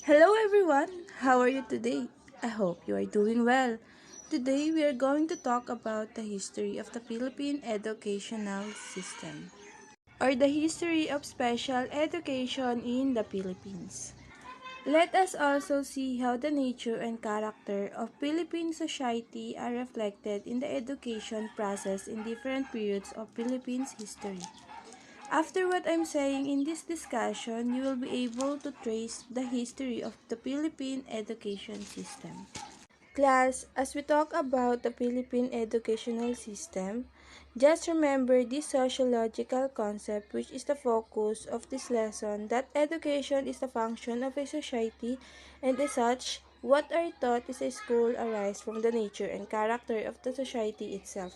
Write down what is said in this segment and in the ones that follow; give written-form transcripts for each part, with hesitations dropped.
Hello everyone, how are you today? I hope you are doing well. Today we are going to talk about the history of the Philippine educational system, or the history of special education in the Philippines. Let us also see how the nature and character of Philippine society are reflected in the education process in different periods of Philippines history. After what I'm saying in this discussion, you will be able to trace the history of the Philippine education system. Class, as we talk about the Philippine educational system, just remember this sociological concept which is the focus of this lesson, that education is the function of a society, and as such, what are taught is a school arise from the nature and character of the society itself.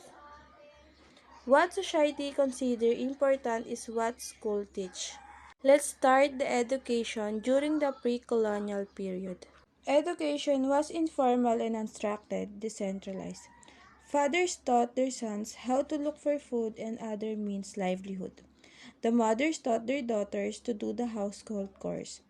What society consider important is what school teach. Let's start the education during the pre-colonial period. Education was informal and unstructured, decentralized. Fathers taught their sons how to look for food and other means livelihood. The mothers taught their daughters to do the household chores.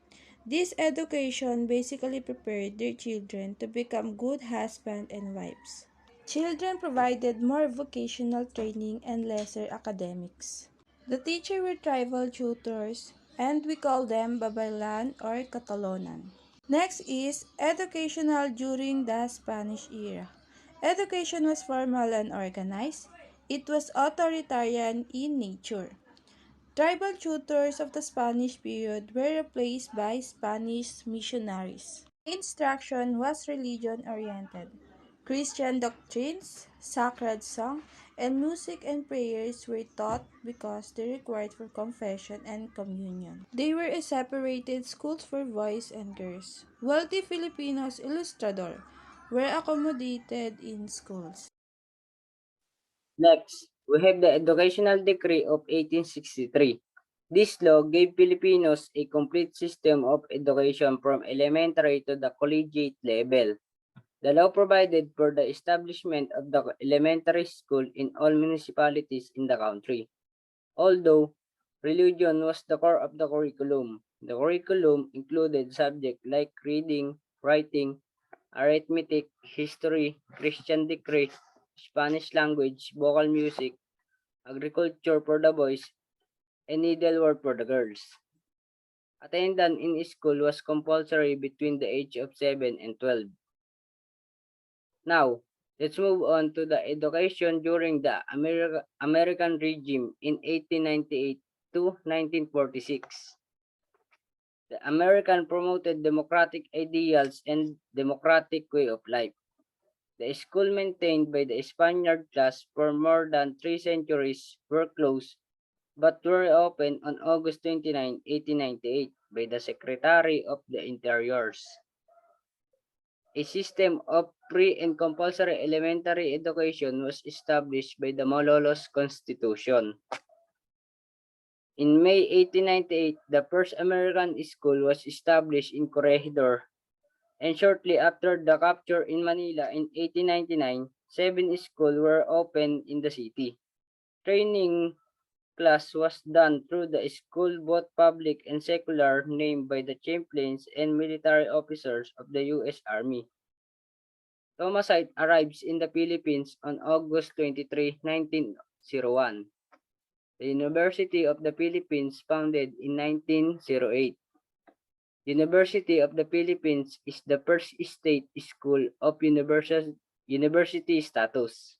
This education basically prepared their children to become good husbands and wives. Children provided more vocational training and lesser academics. The teacher were tribal tutors, and we call them Babaylan or Catalonan. Next is educational during the Spanish era. Education was formal and organized. It was authoritarian in nature. Tribal tutors of the Spanish period were replaced by Spanish missionaries. Instruction was religion-oriented. Christian doctrines, sacred song, and music and prayers were taught because they required for confession and communion. They were a separated schools for boys and girls. Wealthy Filipinos ilustrador were accommodated in schools. Next, we have the Educational Decree of 1863. This law gave Filipinos a complete system of education from elementary to the collegiate level. The law provided for the establishment of the elementary school in all municipalities in the country. Although religion was the core of the curriculum included subjects like reading, writing, arithmetic, history, Christian decree, Spanish language, vocal music, agriculture for the boys, and needlework for the girls. Attendance in school was compulsory between the age of 7 and 12. Now, let's move on to the education during the American regime in 1898 to 1946. The American promoted democratic ideals and democratic way of life. The school maintained by the Spaniard class for more than 3 centuries were closed but were opened on August 29, 1898 by the Secretary of the Interiors. A system of pre and compulsory elementary education was established by the Malolos Constitution. In May 1898, the first American school was established in Corregidor, and shortly after the capture in Manila in 1899, 7 schools were opened in the city. Training class was done through the school, both public and secular, named by the chaplains and military officers of the U.S. Army. Thomasite arrives in the Philippines on August 23, 1901. The University of the Philippines founded in 1908. University of the Philippines is the first state school of university status.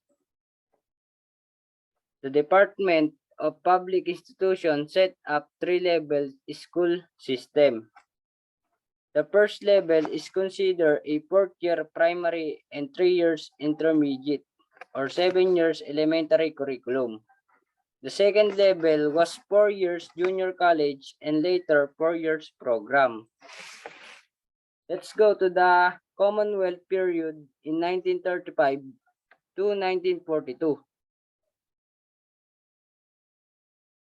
The Department of Public Institutions set up three-level school system. The first level is considered a fourth-year primary and 3 years intermediate or 7 years elementary curriculum. The second level was 4 years junior college and later 4 years program. Let's go to the Commonwealth period in 1935 to 1942.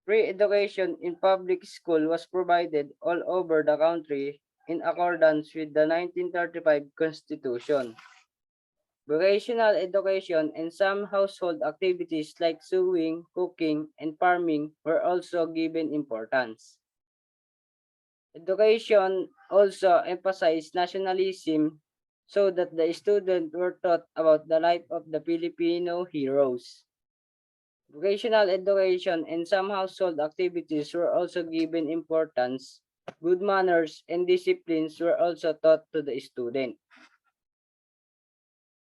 Free education in public school was provided all over the country in accordance with the 1935 Constitution. Vocational education and some household activities like sewing, cooking, and farming were also given importance. Education also emphasized nationalism so that the students were taught about the life of the Filipino heroes. Vocational education and some household activities were also given importance. Good manners and disciplines were also taught to the student.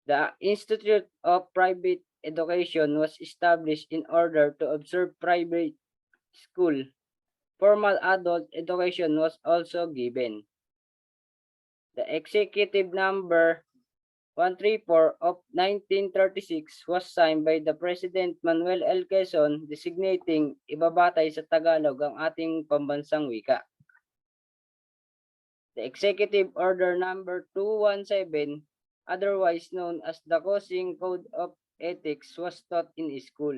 The Institute of Private Education was established in order to observe private school. Formal adult education was also given. The Executive Number 134 of 1936 was signed by the President Manuel L. Quezon designating ibabatay sa Tagalog ang ating pambansang wika. The Executive Order Number 217, otherwise known as the Causing Code of Ethics, was taught in school.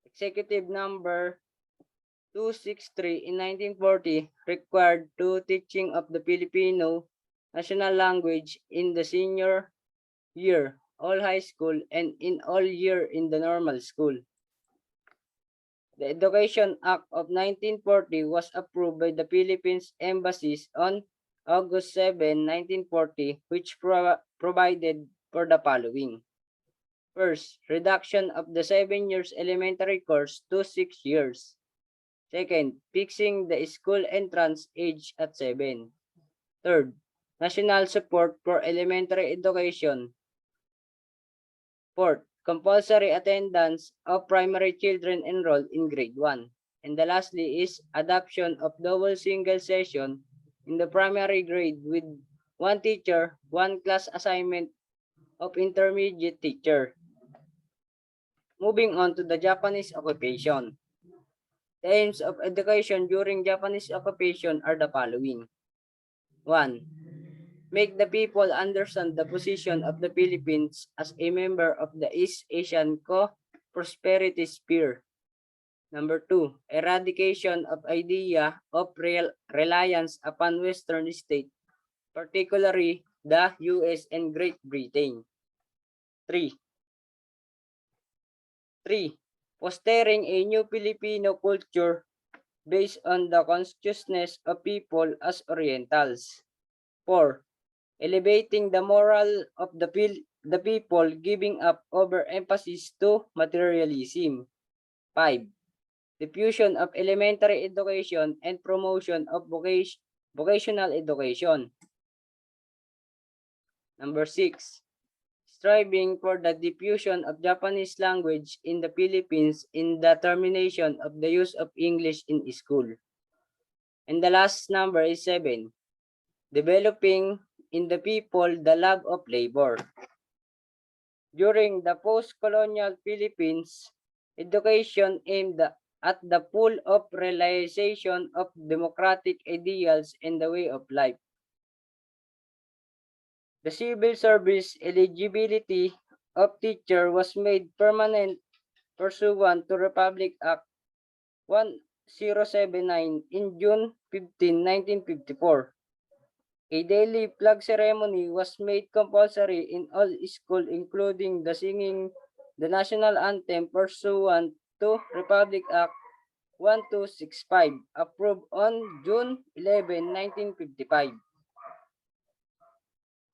Executive Number 263 in 1940 required two teaching of the Filipino national language in the senior year, all high school, and in all year in the normal school. The Education Act of 1940 was approved by the Philippines embassies on August 7, 1940, which provided for the following. First, reduction of the 7 years elementary course to 6 years. Second, fixing the school entrance age at 7. Third, national support for elementary education. Fourth, compulsory attendance of primary children enrolled in grade 1. And the lastly is adoption of double single session in the primary grade with one teacher, one class assignment of intermediate teacher. Moving on to the Japanese occupation. The aims of education during Japanese occupation are the following. 1. Make the people understand the position of the Philippines as a member of the East Asian Co-Prosperity Sphere. Number 2. Eradication of idea of reliance upon Western states, particularly the US and Great Britain. 3. 3. Fostering a new Filipino culture based on the consciousness of people as Orientals. 4. Elevating the moral of the people, giving up overemphasis to materialism. 5. Diffusion of elementary education and promotion of vocational education. Number 6. Striving for the diffusion of Japanese language in the Philippines in the termination of the use of English in school. And the last number is 7. Developing in the people the love of labor. During the post-colonial Philippines, education aimed at the full of realization of democratic ideals and the way of life. The civil service eligibility of teacher was made permanent pursuant to Republic Act 1079 in June 15, 1954. A daily flag ceremony was made compulsory in all schools, including the singing the national anthem pursuant to Republic Act 1265, approved on June 11, 1955.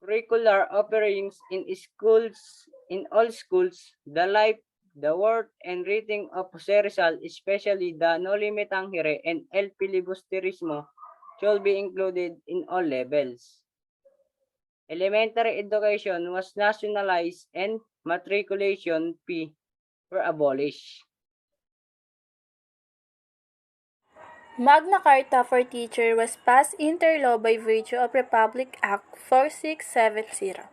Curricular offerings in schools, in all schools, the life, the work, and reading of Jose Rizal, especially the No Limitang Hire and El Filibusterismo, should be included in all levels. Elementary education was nationalized and matriculation fee were abolished. Magna Carta for Teacher was passed inter law by virtue of Republic Act 4670.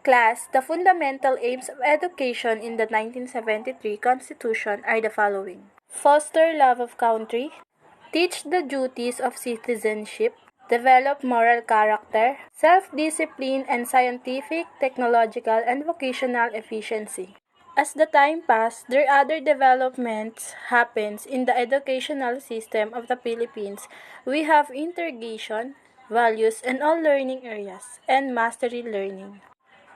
Class, the fundamental aims of education in the 1973 Constitution are the following. Foster love of country, teach the duties of citizenship, develop moral character, self-discipline, and scientific, technological, and vocational efficiency. As the time passed, there are other developments happens in the educational system of the Philippines. We have integration, values, and all learning areas, and mastery learning.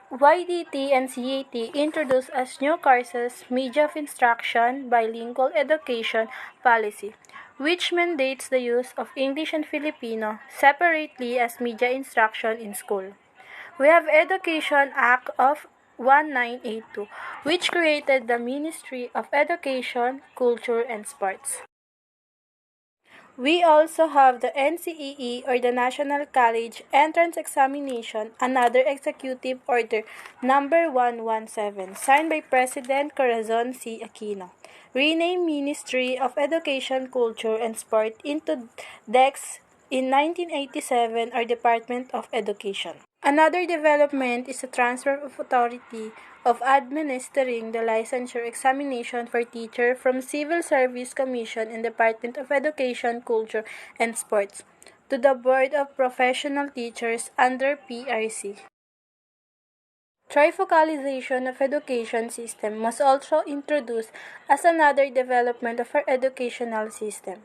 YDT and CAT introduced as new courses Media of Instruction, Bilingual Education Policy, which mandates the use of English and Filipino separately as media instruction in school. We have Education Act of 1982, which created the Ministry of Education, Culture, and Sports. We also have the NCEE or the National College Entrance Examination, another executive order number 117, signed by President Corazon C. Aquino. Renamed Ministry of Education, Culture, and Sport into DEX in 1987 or Department of Education. Another development is the transfer of authority of administering the licensure examination for teacher from Civil Service Commission and Department of Education, Culture, and Sports to the Board of Professional Teachers under PRC. Trifocalization of education system was also introduced as another development of our educational system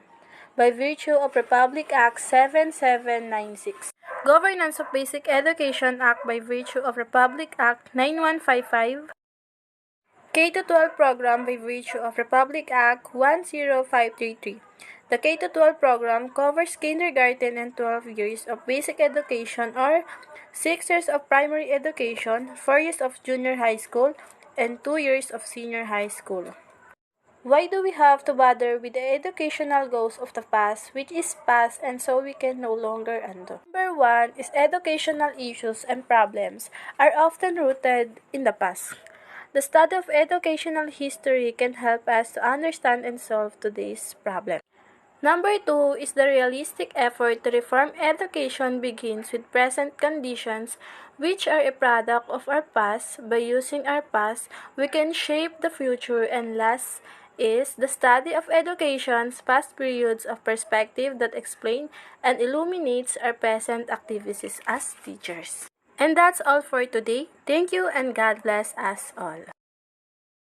by virtue of Republic Act 7796. Governance of Basic Education Act by virtue of Republic Act 9155. K-12 program by virtue of Republic Act 10533. The K-12 program covers kindergarten and 12 years of basic education or 6 years of primary education, 4 years of junior high school, and 2 years of senior high school. Why do we have to bother with the educational goals of the past, which is past and so we can no longer undo? Number 1 is educational issues and problems are often rooted in the past. The study of educational history can help us to understand and solve today's problems. Number 2 is the realistic effort to reform education begins with present conditions, which are a product of our past. By using our past, we can shape the future. And last is the study of education's past periods of perspective that explain and illuminates our present activities as teachers. And that's all for today. Thank you and God bless us all.